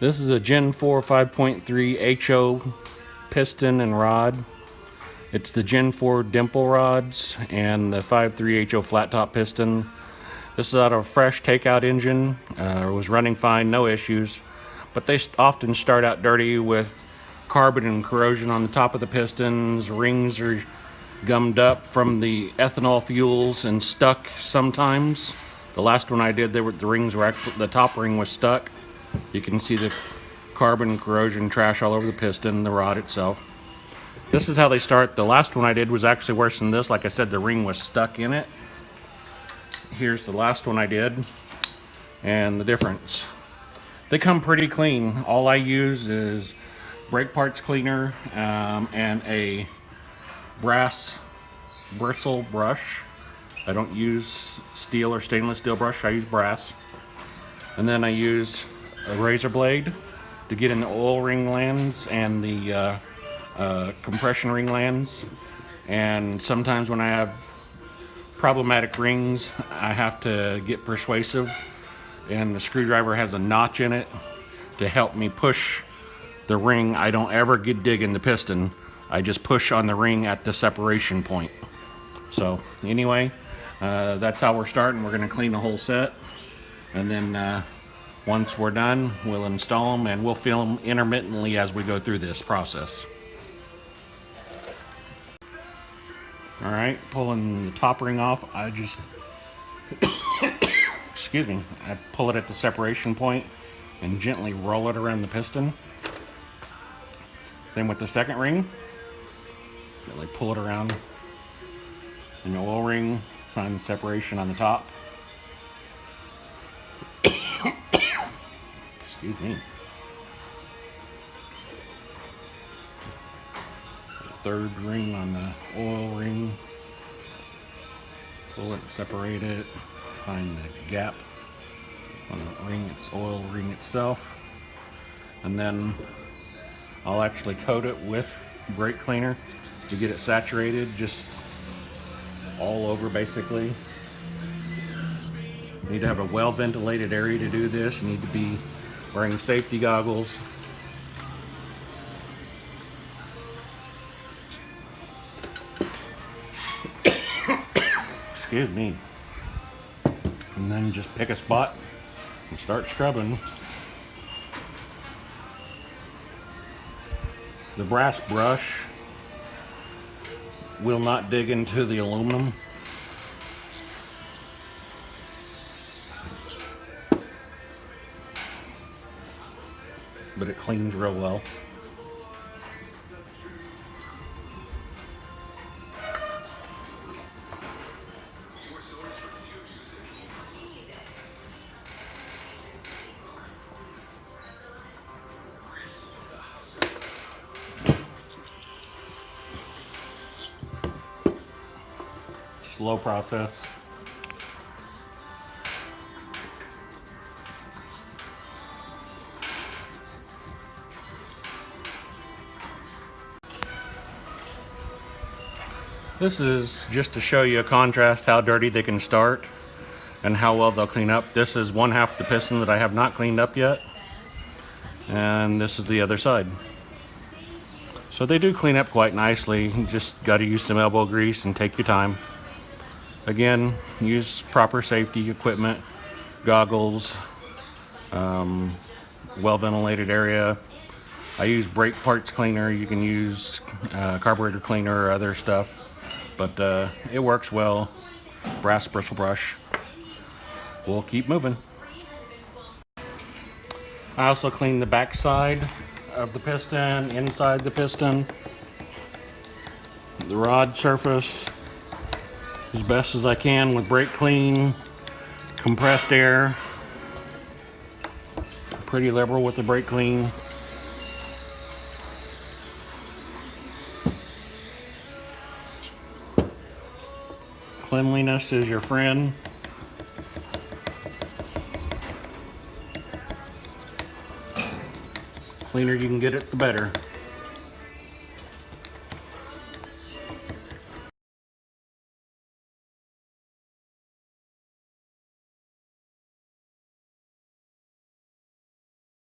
This is a Gen 4 5.3 HO piston and rod. It's the Gen 4 dimple rods and the 5.3 HO flat top piston. This is out of a fresh takeout engine. It was running fine, no issues. But they often start out dirty with carbon and corrosion on the top of the pistons. Rings are gummed up from the ethanol fuels and stuck sometimes. The last one I did, the rings were actually, the top ring was stuck. You can see the carbon corrosion trash all over the piston, the rod itself. This is how they start. The last one I did was actually worse than this. Like I said, the ring was stuck in it. Here's the last one I did and the difference. They come pretty clean. All I use is brake parts cleaner and a brass bristle brush. I don't use steel or stainless steel brush, I use brass. And then I use a razor blade to get in the oil ring glands and the compression ring glands. And sometimes when I have problematic rings, I have to get persuasive, and the screwdriver has a notch in it to help me push the ring. I don't ever dig in the piston. I just push on the ring at the separation point. So anyway, that's how we're starting. We're going to clean the whole set, and then once we're done, we'll install them, and we'll film intermittently as we go through this process. All right, pulling the top ring off, I just excuse me, I pull it at the separation point and gently roll it around the piston. Same with the second ring. Gently pull it around in the oil ring, find the separation on the top. Excuse me. The third ring on the oil ring. Pull it, separate it, find the gap on the ring, its oil ring itself, and then I'll actually coat it with brake cleaner to get it saturated, just all over basically. You need to have a well ventilated area to do this. You need to be wearing safety goggles. Excuse me. And then just pick a spot and start scrubbing. The brass brush will not dig into the aluminum. But it cleans real well. Slow process. This is just to show you a contrast how dirty they can start and how well they'll clean up. This is one half of the piston that I have not cleaned up yet, and this is the other side. So they do clean up quite nicely. You just got to use some elbow grease and take your time. Again, use proper safety equipment, goggles, well ventilated area. I use brake parts cleaner. You can use carburetor cleaner or other stuff, but it works well. Brass bristle brush. We'll keep moving. I also clean the back side of the piston, inside the piston, the rod surface as best as I can with brake clean, compressed air. Pretty liberal with the brake clean. Cleanliness is your friend. Cleaner you can get it, the better.